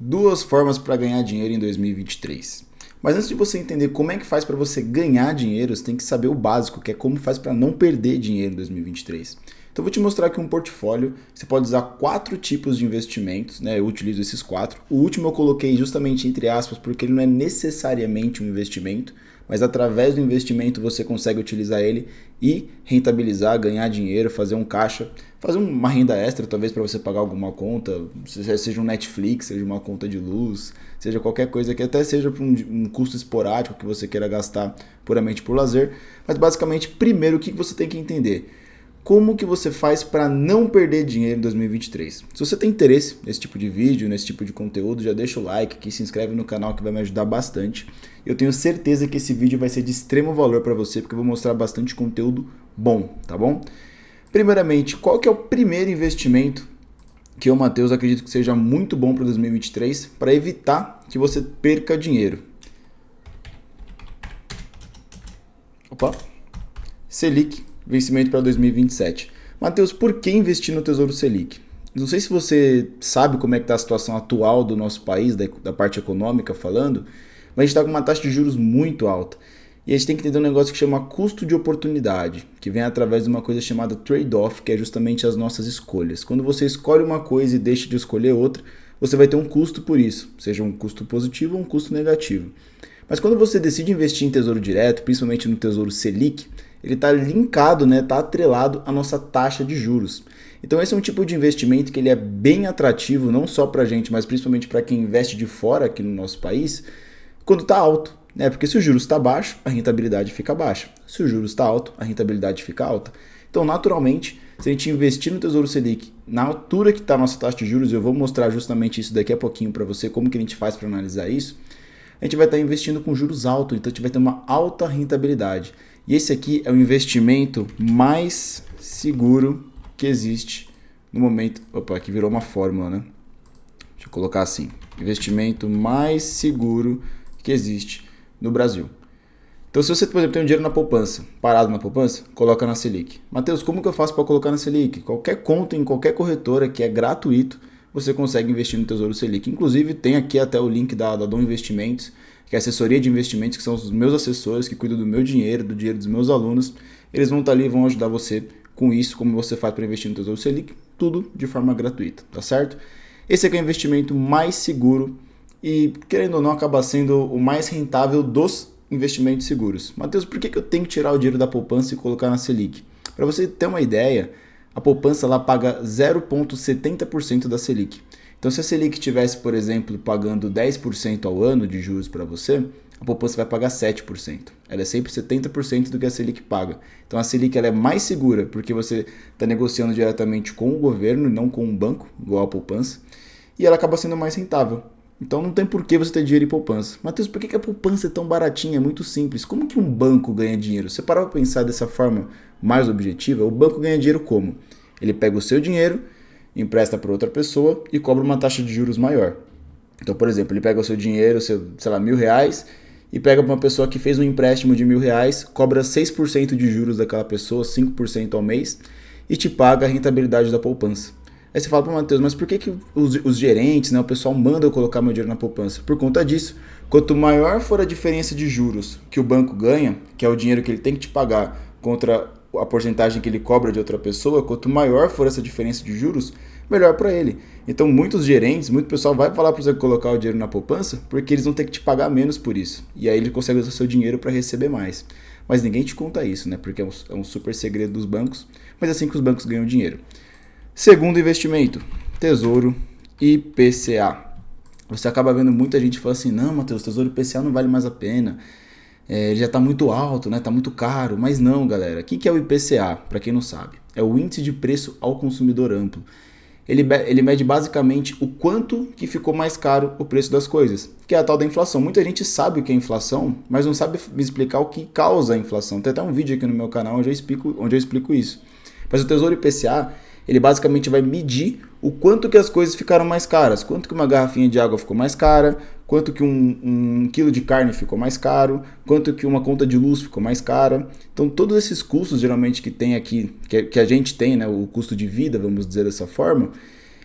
duas formas para ganhar dinheiro em 2023. Mas antes de você entender como é que faz para você ganhar dinheiro, você tem que saber o básico, que é como faz para não perder dinheiro em 2023. Então eu vou te mostrar aqui um portfólio, você pode usar 4 tipos de investimentos, né? Eu utilizo esses 4. O último eu coloquei justamente entre aspas, porque ele não é necessariamente um investimento, mas através do investimento você consegue utilizar ele e rentabilizar, ganhar dinheiro, fazer um caixa, fazer uma renda extra talvez para você pagar alguma conta, seja um Netflix, seja uma conta de luz, seja qualquer coisa que até seja para um custo esporádico que você queira gastar puramente por lazer. Mas basicamente, primeiro o que você tem que entender? Como que você faz para não perder dinheiro em 2023? Se você tem interesse nesse tipo de vídeo, nesse tipo de conteúdo, já deixa o like aqui, se inscreve no canal que vai me ajudar bastante. Eu tenho certeza que esse vídeo vai ser de extremo valor para você, porque eu vou mostrar bastante conteúdo bom, tá bom? Primeiramente, qual que é o primeiro investimento que eu, Matheus, acredito que seja muito bom para 2023 para evitar que você perca dinheiro? Opa! Selic. Vencimento para 2027. Matheus, por que investir no Tesouro Selic? Não sei se você sabe como é que está a situação atual do nosso país, da parte econômica falando, mas a gente está com uma taxa de juros muito alta. E a gente tem que entender um negócio que chama custo de oportunidade, que vem através de uma coisa chamada trade-off, que é justamente as nossas escolhas. Quando você escolhe uma coisa e deixa de escolher outra, você vai ter um custo por isso, seja um custo positivo ou um custo negativo. Mas quando você decide investir em tesouro direto, principalmente no Tesouro Selic, ele está linkado, né, está atrelado à nossa taxa de juros. Então esse é um tipo de investimento que ele é bem atrativo, não só para a gente, mas principalmente para quem investe de fora aqui no nosso país, quando está alto. Né? Porque se o juros está baixo, a rentabilidade fica baixa. Se o juros está alto, a rentabilidade fica alta. Então, naturalmente, se a gente investir no Tesouro Selic na altura que está a nossa taxa de juros, eu vou mostrar justamente isso daqui a pouquinho para você, como que a gente faz para analisar isso, a gente vai estar investindo com juros altos, então a gente vai ter uma alta rentabilidade. E esse aqui é o investimento mais seguro que existe no momento. Opa, aqui virou uma fórmula, né? Deixa eu colocar assim. Investimento mais seguro que existe no Brasil. Então, se você, por exemplo, tem um dinheiro na poupança, parado na poupança, coloca na Selic. Matheus, como que eu faço para colocar na Selic? Qualquer conta em qualquer corretora que é gratuito, você consegue investir no Tesouro Selic. Inclusive, tem aqui até o link da Dom Investimentos, que é a assessoria de investimentos, que são os meus assessores que cuidam do meu dinheiro, do dinheiro dos meus alunos. Eles vão estar ali e vão ajudar você com isso, como você faz para investir no Tesouro Selic, tudo de forma gratuita, tá certo? Esse aqui é o investimento mais seguro e, querendo ou não, acaba sendo o mais rentável dos investimentos seguros. Matheus, por que eu tenho que tirar o dinheiro da poupança e colocar na Selic? Para você ter uma ideia, a poupança lá paga 0,70% da Selic. Então, se a Selic estivesse, por exemplo, pagando 10% ao ano de juros para você, a poupança vai pagar 7%. Ela é sempre 70% do que a Selic paga. Então, a Selic ela é mais segura porque você está negociando diretamente com o governo e não com um banco, igual a poupança, e ela acaba sendo mais rentável. Então, não tem por que você ter dinheiro em poupança. Matheus, por que a poupança é tão baratinha? É muito simples. Como que um banco ganha dinheiro? Você parar para pensar dessa forma mais objetiva, o banco ganha dinheiro como? Ele pega o seu dinheiro, empresta para outra pessoa e cobra uma taxa de juros maior. Então, por exemplo, ele pega o seu dinheiro, sei lá, R$1.000, e pega para uma pessoa que fez um empréstimo de R$1.000, cobra 6% de juros daquela pessoa, 5% ao mês, e te paga a rentabilidade da poupança. Aí você fala para o Matheus, mas por que os gerentes, né, o pessoal manda eu colocar meu dinheiro na poupança? Por conta disso, quanto maior for a diferença de juros que o banco ganha, que é o dinheiro que ele tem que te pagar contra a porcentagem que ele cobra de outra pessoa, quanto maior for essa diferença de juros, melhor para ele. Então, muitos gerentes, muito pessoal vai falar para você colocar o dinheiro na poupança porque eles vão ter que te pagar menos por isso. E aí ele consegue usar seu dinheiro para receber mais. Mas ninguém te conta isso, né? Porque é um super segredo dos bancos, mas é assim que os bancos ganham dinheiro. Segundo investimento, Tesouro IPCA. Você acaba vendo muita gente falando assim, não, Matheus, Tesouro IPCA não vale mais a pena. Ele já está muito alto, né? Está muito caro. Mas não, galera. O que é o IPCA? Para quem não sabe, é o Índice de Preço ao Consumidor Amplo. Ele mede basicamente o quanto que ficou mais caro o preço das coisas, que é a tal da inflação. Muita gente sabe o que é inflação, mas não sabe me explicar o que causa a inflação. Tem até um vídeo aqui no meu canal onde eu explico isso. Mas o Tesouro IPCA, ele basicamente vai medir o quanto que as coisas ficaram mais caras, quanto que uma garrafinha de água ficou mais cara, quanto que um quilo de carne ficou mais caro, quanto que uma conta de luz ficou mais cara. Então todos esses custos geralmente que tem aqui, que a gente tem, né, o custo de vida, vamos dizer dessa forma,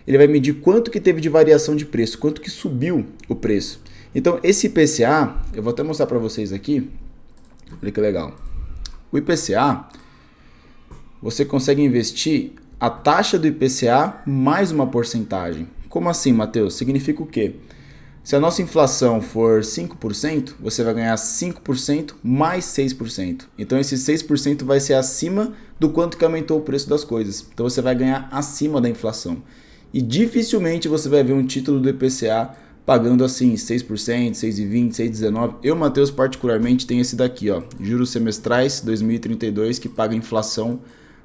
ele vai medir quanto que teve de variação de preço, quanto que subiu o preço. Então esse IPCA, eu vou até mostrar para vocês aqui, olha que legal. O IPCA, você consegue investir a taxa do IPCA mais uma porcentagem. Como assim, Matheus? Significa o quê? Se a nossa inflação for 5%, você vai ganhar 5% mais 6%. Então esse 6% vai ser acima do quanto que aumentou o preço das coisas. Então você vai ganhar acima da inflação. E dificilmente você vai ver um título do IPCA pagando assim 6%, 6,20%, 6,19%. Eu, Matheus, particularmente tenho esse daqui, ó, juros semestrais 2032, que paga inflação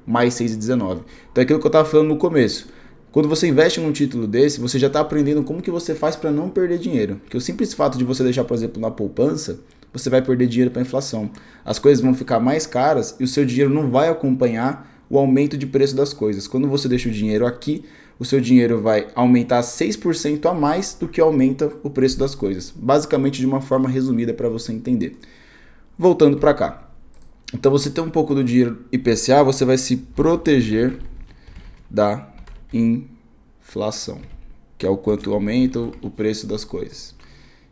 mais 6,19%. Então é aquilo que eu estava falando no começo. Quando você investe num título desse, você já está aprendendo como que você faz para não perder dinheiro. Porque o simples fato de você deixar, por exemplo, na poupança, você vai perder dinheiro para a inflação. As coisas vão ficar mais caras e o seu dinheiro não vai acompanhar o aumento de preço das coisas. Quando você deixa o dinheiro aqui, o seu dinheiro vai aumentar 6% a mais do que aumenta o preço das coisas. Basicamente de uma forma resumida para você entender. Voltando para cá. Então você tem um pouco do dinheiro IPCA, você vai se proteger da inflação, que é o quanto aumenta o preço das coisas.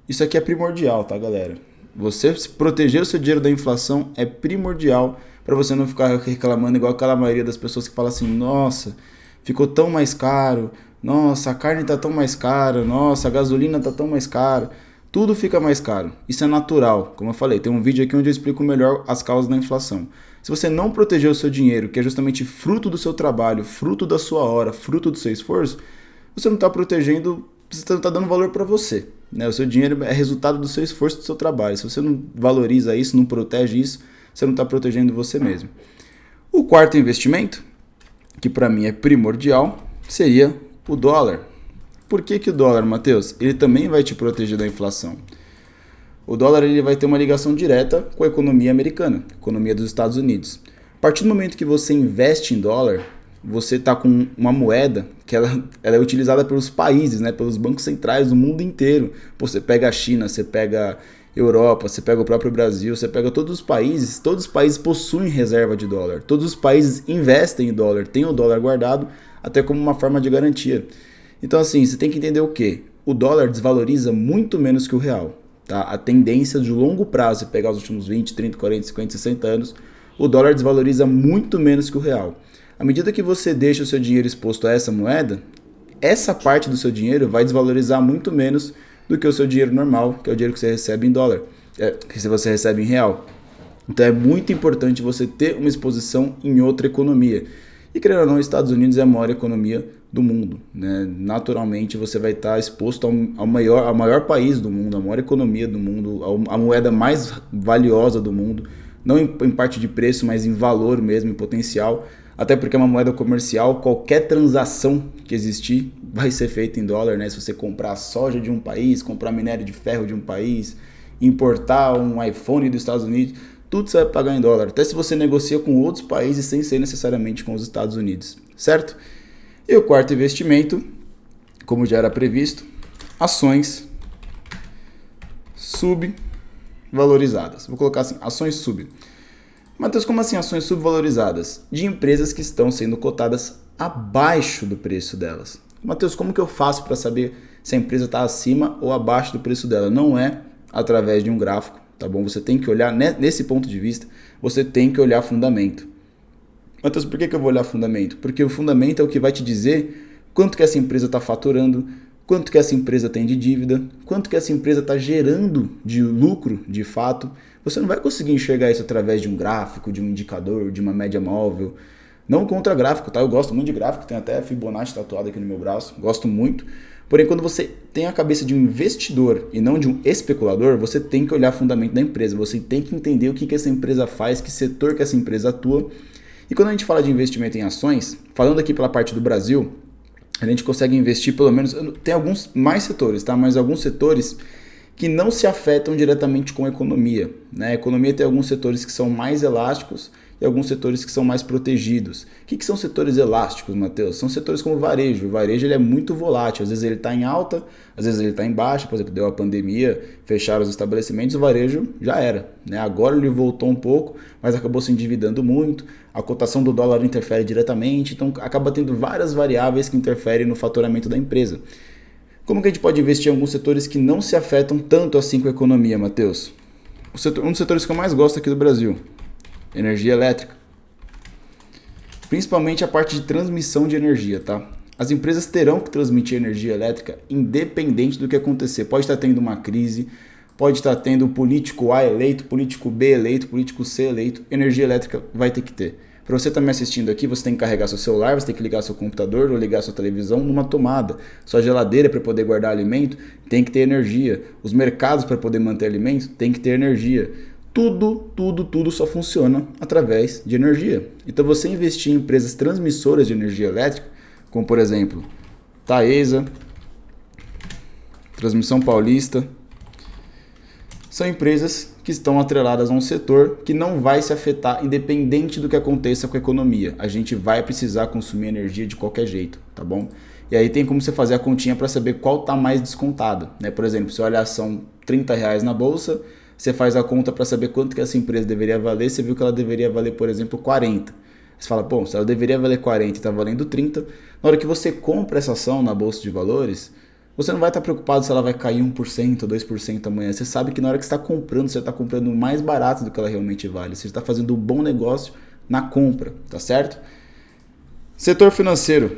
Isso aqui é primordial, tá, galera? Você proteger o seu dinheiro da inflação é primordial para você não ficar reclamando igual aquela maioria das pessoas que fala assim: nossa, ficou tão mais caro, nossa, a carne tá tão mais cara, nossa, a gasolina tá tão mais cara. Tudo fica mais caro. Isso é natural. Como eu falei, tem um vídeo aqui onde eu explico melhor as causas da inflação. Se você não proteger o seu dinheiro, que é justamente fruto do seu trabalho, fruto da sua hora, fruto do seu esforço, você não está protegendo, você não está dando valor para você, né? O seu dinheiro é resultado do seu esforço, do seu trabalho. Se você não valoriza isso, não protege isso, você não está protegendo você mesmo. O quarto investimento, que para mim é primordial, seria o dólar. Por que o dólar, Matheus? Ele também vai te proteger da inflação. O dólar ele vai ter uma ligação direta com a economia americana, a economia dos Estados Unidos. A partir do momento que você investe em dólar, você está com uma moeda que ela é utilizada pelos países, né, pelos bancos centrais do mundo inteiro. Você pega a China, você pega a Europa, você pega o próprio Brasil, você pega todos os países possuem reserva de dólar. Todos os países investem em dólar, têm o dólar guardado até como uma forma de garantia. Então assim, você tem que entender o quê? O dólar desvaloriza muito menos que o real. Tá? A tendência de longo prazo, se pegar os últimos 20, 30, 40, 50, 60 anos, o dólar desvaloriza muito menos que o real. À medida que você deixa o seu dinheiro exposto a essa moeda, essa parte do seu dinheiro vai desvalorizar muito menos do que o seu dinheiro normal, que é o dinheiro que você recebe em dólar, que você recebe em real. Então é muito importante você ter uma exposição em outra economia. E querendo ou não, os Estados Unidos é a maior economia do mundo, né? Naturalmente você vai estar exposto ao maior país do mundo, a maior economia do mundo, a moeda mais valiosa do mundo, não em parte de preço, mas em valor mesmo, em potencial, até porque é uma moeda comercial, qualquer transação que existir vai ser feita em dólar, né? Se você comprar soja de um país, comprar minério de ferro de um país, importar um iPhone dos Estados Unidos, tudo você vai pagar em dólar, até se você negocia com outros países sem ser necessariamente com os Estados Unidos, certo? E o quarto investimento, como já era previsto, ações subvalorizadas. Vou colocar assim, ações sub. Matheus, como assim ações subvalorizadas? De empresas que estão sendo cotadas abaixo do preço delas. Matheus, como que eu faço para saber se a empresa está acima ou abaixo do preço dela? Não é através de um gráfico, tá bom? Você tem que olhar, nesse ponto de vista, você tem que olhar fundamento. Matheus, por que eu vou olhar fundamento? Porque o fundamento é o que vai te dizer quanto que essa empresa está faturando, quanto que essa empresa tem de dívida, quanto que essa empresa está gerando de lucro, de fato. Você não vai conseguir enxergar isso através de um gráfico, de um indicador, de uma média móvel. Não contra gráfico, tá? Eu gosto muito de gráfico, tem até Fibonacci tatuado aqui no meu braço, gosto muito. Porém, quando você tem a cabeça de um investidor e não de um especulador, você tem que olhar o fundamento da empresa, você tem que entender o que essa empresa faz, que setor que essa empresa atua. E quando a gente fala de investimento em ações, falando aqui pela parte do Brasil, a gente consegue investir pelo menos, tem alguns mais setores, tá? Mas alguns setores que não se afetam diretamente com a economia, né? A economia tem alguns setores que são mais elásticos e alguns setores que são mais protegidos. O que são setores elásticos, Matheus? São setores como o varejo. O varejo ele é muito volátil, às vezes ele está em alta, às vezes ele está em baixa. Por exemplo, deu a pandemia, fecharam os estabelecimentos, o varejo já era, né? Agora ele voltou um pouco, mas acabou se endividando muito, a cotação do dólar interfere diretamente, então acaba tendo várias variáveis que interferem no faturamento da empresa. Como que a gente pode investir em alguns setores que não se afetam tanto assim com a economia, Matheus? Um dos setores que eu mais gosto aqui do Brasil, energia elétrica. Principalmente a parte de transmissão de energia, tá? As empresas terão que transmitir energia elétrica independente do que acontecer. Pode estar tendo uma crise, pode estar tendo político A eleito, político B eleito, político C eleito, energia elétrica vai ter que ter. Para você estar me assistindo aqui, você tem que carregar seu celular, você tem que ligar seu computador ou ligar sua televisão numa tomada. Sua geladeira para poder guardar alimento tem que ter energia. Os mercados para poder manter alimento tem que ter energia. Tudo só funciona através de energia. Então você investir em empresas transmissoras de energia elétrica, como por exemplo, Taesa, Transmissão Paulista, são empresas que estão atreladas a um setor que não vai se afetar independente do que aconteça com a economia. A gente vai precisar consumir energia de qualquer jeito, tá bom? E aí tem como você fazer a continha para saber qual está mais descontado, né? Por exemplo, se olha a ação R$30 na bolsa, você faz a conta para saber quanto que essa empresa deveria valer, você viu que ela deveria valer, por exemplo, 40. Você fala, pô, se ela deveria valer 40 e está valendo 30, na hora que você compra essa ação na bolsa de valores, você não vai estar preocupado se ela vai cair 1% ou 2% amanhã. Você sabe que na hora que você está comprando, você está comprando mais barato do que ela realmente vale. Você está fazendo um bom negócio na compra, tá certo? Setor financeiro.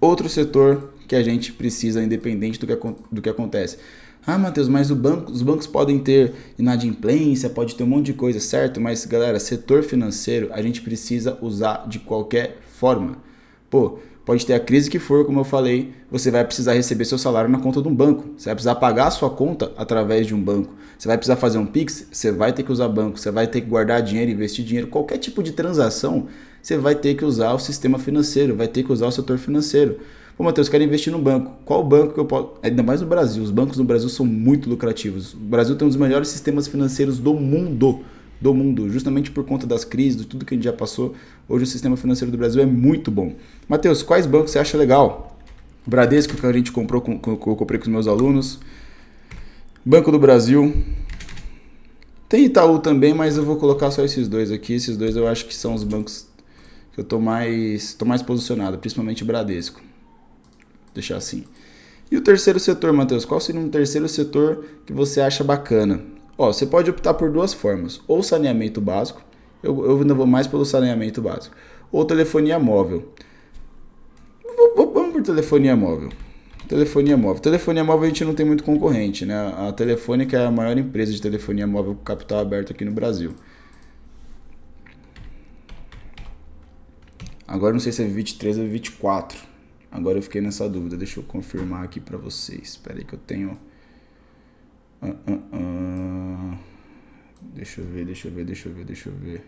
Outro setor que a gente precisa, independente do que acontece. Ah, Matheus, mas os bancos podem ter inadimplência, pode ter um monte de coisa, certo? Mas, galera, setor financeiro a gente precisa usar de qualquer forma. Pô, pode ter a crise que for, como eu falei, você vai precisar receber seu salário na conta de um banco. Você vai precisar pagar a sua conta através de um banco. Você vai precisar fazer um Pix, você vai ter que usar banco. Você vai ter que guardar dinheiro, investir dinheiro. Qualquer tipo de transação, você vai ter que usar o sistema financeiro, vai ter que usar o setor financeiro. Pô, Matheus, quero investir no banco. Qual banco que eu posso... Ainda mais no Brasil. Os bancos no Brasil são muito lucrativos. O Brasil tem um dos melhores sistemas financeiros do mundo. Justamente por conta das crises, de tudo que a gente já passou. Hoje o sistema financeiro do Brasil é muito bom. Matheus, quais bancos você acha legal? Bradesco, que a gente comprou, que eu comprei com os meus alunos. Banco do Brasil. Tem Itaú também, mas eu vou colocar só esses dois aqui. Esses dois eu acho que são os bancos que eu tô mais posicionado, principalmente o Bradesco. Vou deixar assim. E o terceiro setor, Matheus? Qual seria um terceiro setor que você acha bacana? Ó, você pode optar por duas formas. Ou saneamento básico, eu ainda vou mais pelo saneamento básico. Ou telefonia móvel. Vamos por telefonia móvel. Telefonia móvel a gente não tem muito concorrente, né? A Telefônica é a maior empresa de telefonia móvel com capital aberto aqui no Brasil. Agora não sei se é 23 ou 24. Agora eu fiquei nessa dúvida. Deixa eu confirmar aqui pra vocês. Espera aí que eu tenho... Deixa eu ver.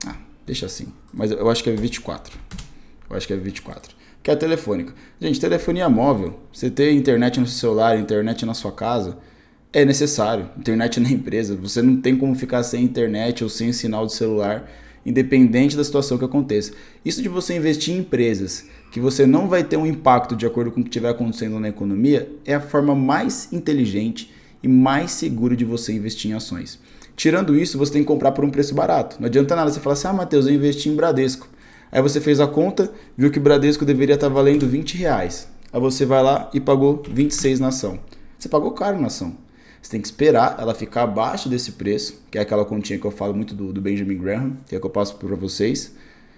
Ah, deixa assim. Mas eu acho que é 24. Que é a Telefônica. Gente, telefonia móvel, você ter internet no seu celular, internet na sua casa, é necessário. Internet na empresa. Você não tem como ficar sem internet ou sem sinal de celular, independente da situação que aconteça. Isso de você investir em empresas que você não vai ter um impacto de acordo com o que estiver acontecendo na economia é a forma mais inteligente e mais segura de você investir em ações. Tirando isso, você tem que comprar por um preço barato. Não adianta nada você falar assim, Matheus, eu investi em Bradesco. Aí você fez a conta, viu que o Bradesco deveria estar valendo R$20. Aí você vai lá e pagou 26 na ação. Você pagou caro na ação. Você tem que esperar ela ficar abaixo desse preço, que é aquela continha que eu falo muito do Benjamin Graham, que é que eu passo para vocês,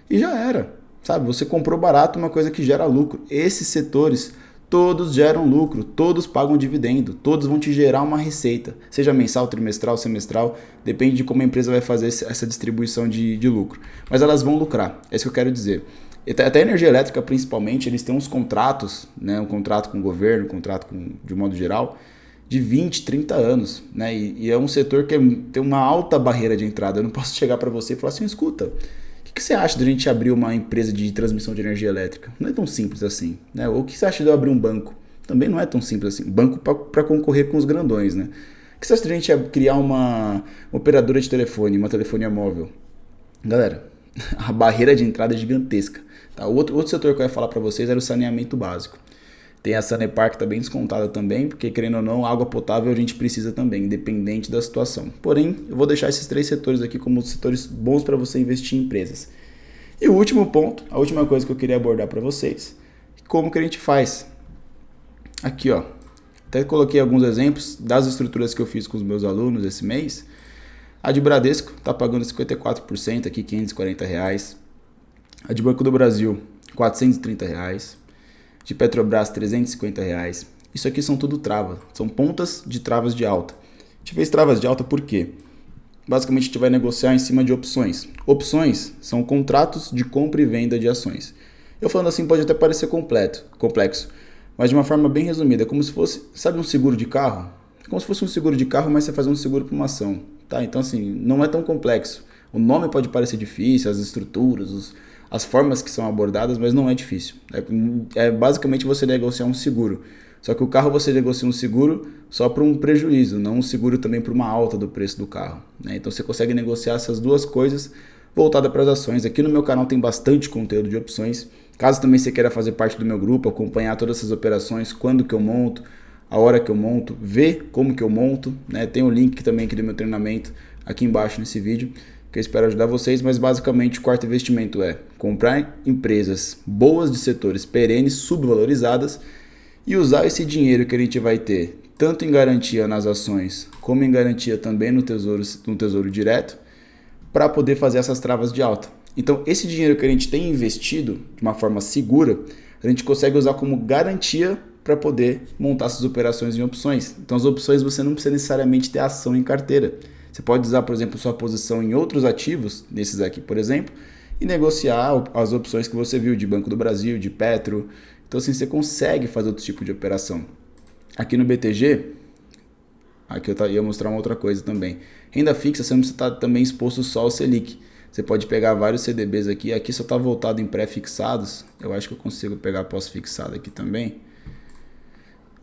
e já era. Sabe, você comprou barato uma coisa que gera lucro. Esses setores, todos geram lucro, todos pagam dividendo, todos vão te gerar uma receita, seja mensal, trimestral, semestral, depende de como a empresa vai fazer essa distribuição de lucro. Mas elas vão lucrar, é isso que eu quero dizer. Até a energia elétrica, principalmente, eles têm uns contratos, né, um contrato com o governo, um contrato de um modo geral, de 20, 30 anos, né? E é um setor que tem uma alta barreira de entrada. Eu não posso chegar para você e falar assim, escuta, o que você acha de a gente abrir uma empresa de transmissão de energia elétrica? Não é tão simples assim, né? Ou o que você acha de eu abrir um banco? Também não é tão simples assim. Banco para concorrer com os grandões, né? O que você acha de a gente criar uma operadora de telefone, uma telefonia móvel? Galera, a barreira de entrada é gigantesca. Tá? O outro setor que eu ia falar para vocês era o saneamento básico. Tem a Sanepar que está bem descontada também, porque querendo ou não, água potável a gente precisa também, independente da situação. Porém, eu vou deixar esses 3 setores aqui como setores bons para você investir em empresas. E o último ponto, a última coisa que eu queria abordar para vocês, como que a gente faz? Aqui, ó, até coloquei alguns exemplos das estruturas que eu fiz com os meus alunos esse mês. A de Bradesco está pagando 54%, aqui R$540. A de Banco do Brasil, R$430. De Petrobras, R$350. Isso aqui são tudo travas, são pontas de travas de alta. A gente fez travas de alta por quê? Basicamente a gente vai negociar em cima de opções. Opções são contratos de compra e venda de ações. Eu falando assim pode até parecer complexo, mas de uma forma bem resumida, é como se fosse, sabe, um seguro de carro? É como se fosse um seguro de carro, mas você faz um seguro para uma ação. Tá? Então assim, não é tão complexo. O nome pode parecer difícil, as estruturas, as formas que são abordadas, mas não é difícil. É basicamente você negociar um seguro. Só que o carro você negocia um seguro só para um prejuízo, não um seguro também para uma alta do preço do carro. Né? Então você consegue negociar essas duas coisas voltadas para as ações. Aqui no meu canal tem bastante conteúdo de opções. Caso também você queira fazer parte do meu grupo, acompanhar todas essas operações, quando que eu monto, a hora que eu monto, ver como que eu monto. Né? Tem o link também aqui do meu treinamento aqui embaixo nesse vídeo, que eu espero ajudar vocês, mas basicamente o quarto investimento é comprar empresas boas de setores perenes, subvalorizadas, e usar esse dinheiro que a gente vai ter, tanto em garantia nas ações, como em garantia também no tesouro direto, para poder fazer essas travas de alta. Então esse dinheiro que a gente tem investido de uma forma segura, a gente consegue usar como garantia para poder montar essas operações em opções. Então as opções você não precisa necessariamente ter ação em carteira. Você pode usar, por exemplo, sua posição em outros ativos, nesses aqui, por exemplo, e negociar as opções que você viu de Banco do Brasil, de Petro. Então, assim, você consegue fazer outro tipo de operação. Aqui no BTG, aqui eu ia mostrar uma outra coisa também. Renda fixa, você não precisa estar também exposto só ao Selic. Você pode pegar vários CDBs aqui. Aqui só está voltado em pré-fixados. Eu acho que eu consigo pegar pós-fixado aqui também.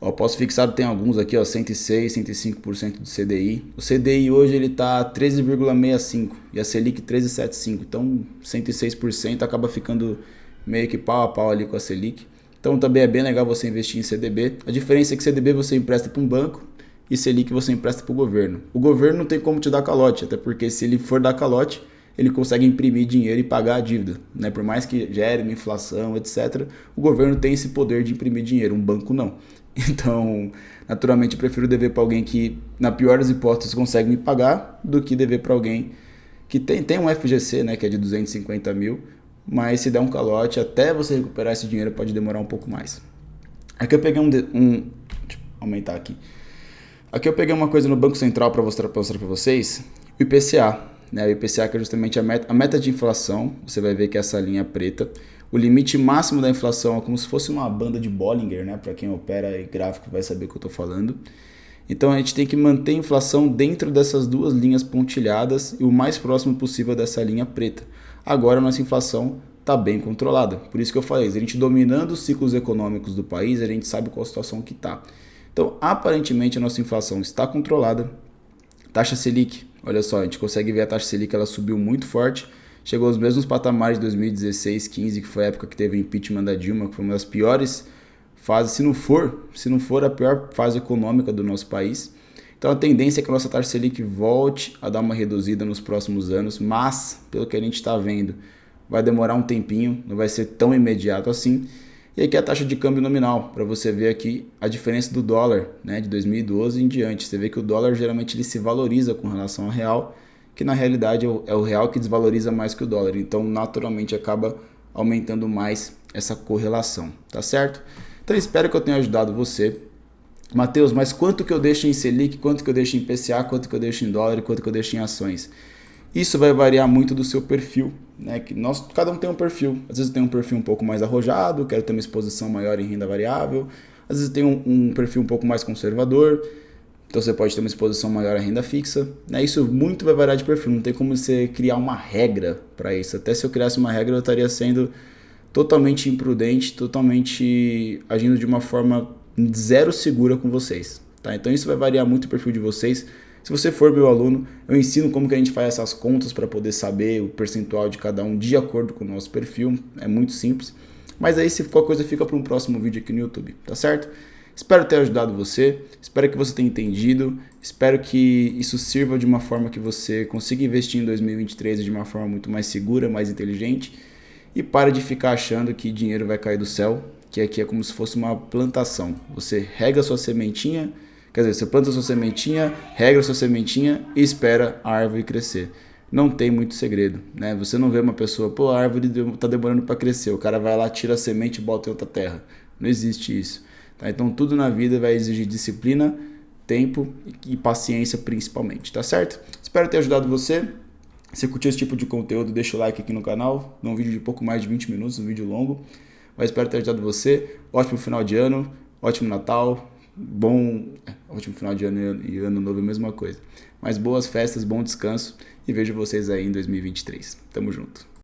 O pós-fixado tem alguns aqui, ó, 106, 105% de CDI. O CDI hoje ele está 13,65 e a Selic 13,75. Então 106% acaba ficando meio que pau a pau ali com a Selic. Então também é bem legal você investir em CDB. A diferença é que CDB você empresta para um banco e Selic você empresta para o governo. O governo não tem como te dar calote, até porque se ele for dar calote, ele consegue imprimir dinheiro e pagar a dívida. Né? Por mais que gere uma inflação, etc., o governo tem esse poder de imprimir dinheiro, um banco não. Então, naturalmente, eu prefiro dever para alguém que, na pior das hipóteses, consegue me pagar, do que dever para alguém que tem um FGC, né, que é de 250 mil, mas se der um calote, até você recuperar esse dinheiro pode demorar um pouco mais. Aqui eu peguei deixa eu aumentar aqui. Aqui eu peguei uma coisa no Banco Central para mostrar para vocês, o IPCA. Né? O IPCA que é justamente a meta de inflação, você vai ver que é essa linha preta. O limite máximo da inflação é como se fosse uma banda de Bollinger, né? Para quem opera e gráfico vai saber o que eu estou falando. Então a gente tem que manter a inflação dentro dessas duas linhas pontilhadas e o mais próximo possível dessa linha preta. Agora a nossa inflação está bem controlada. Por isso que eu falei, a gente dominando os ciclos econômicos do país, a gente sabe qual a situação que está. Então aparentemente a nossa inflação está controlada. Taxa Selic, olha só, a gente consegue ver a taxa Selic, ela subiu muito forte. Chegou aos mesmos patamares de 2016, 15, que foi a época que teve o impeachment da Dilma, que foi uma das piores fases, se não for a pior fase econômica do nosso país. Então a tendência é que a nossa taxa Selic volte a dar uma reduzida nos próximos anos, mas, pelo que a gente está vendo, vai demorar um tempinho, não vai ser tão imediato assim. E aqui a taxa de câmbio nominal, para você ver aqui a diferença do dólar, né, de 2012 em diante. Você vê que o dólar geralmente ele se valoriza com relação ao real, que na realidade é o real que desvaloriza mais que o dólar. Então, naturalmente, acaba aumentando mais essa correlação, tá certo? Então, espero que eu tenha ajudado você. Matheus, mas quanto que eu deixo em Selic, quanto que eu deixo em IPCA, quanto que eu deixo em dólar e quanto que eu deixo em ações? Isso vai variar muito do seu perfil, né? Que cada um tem um perfil. Às vezes eu tenho um perfil um pouco mais arrojado, quero ter uma exposição maior em renda variável. Às vezes eu tenho um perfil um pouco mais conservador. Então você pode ter uma exposição maior à renda fixa, né? Isso muito vai variar de perfil, não tem como você criar uma regra para isso. Até se eu criasse uma regra, eu estaria sendo totalmente imprudente, totalmente agindo de uma forma zero segura com vocês, tá? Então isso vai variar muito o perfil de vocês. Se você for meu aluno, eu ensino como que a gente faz essas contas para poder saber o percentual de cada um de acordo com o nosso perfil. É muito simples. Mas aí se qualquer coisa fica para um próximo vídeo aqui no YouTube, tá certo? Espero ter ajudado você, espero que você tenha entendido, espero que isso sirva de uma forma que você consiga investir em 2023 de uma forma muito mais segura, mais inteligente. E para de ficar achando que dinheiro vai cair do céu, que aqui é como se fosse uma plantação. Você rega sua sementinha, quer dizer, você planta sua sementinha, rega sua sementinha e espera a árvore crescer. Não tem muito segredo, né? Você não vê uma pessoa, pô, a árvore está demorando para crescer, o cara vai lá, tira a semente e bota em outra terra. Não existe isso. Tá? Então tudo na vida vai exigir disciplina, tempo e paciência principalmente, tá certo? Espero ter ajudado você. Se curtiu esse tipo de conteúdo, deixa o like aqui no canal. É um vídeo de pouco mais de 20 minutos, um vídeo longo. Mas espero ter ajudado você. Ótimo final de ano, ótimo Natal, ótimo final de ano e ano novo é a mesma coisa. Mas boas festas, bom descanso e vejo vocês aí em 2023. Tamo junto.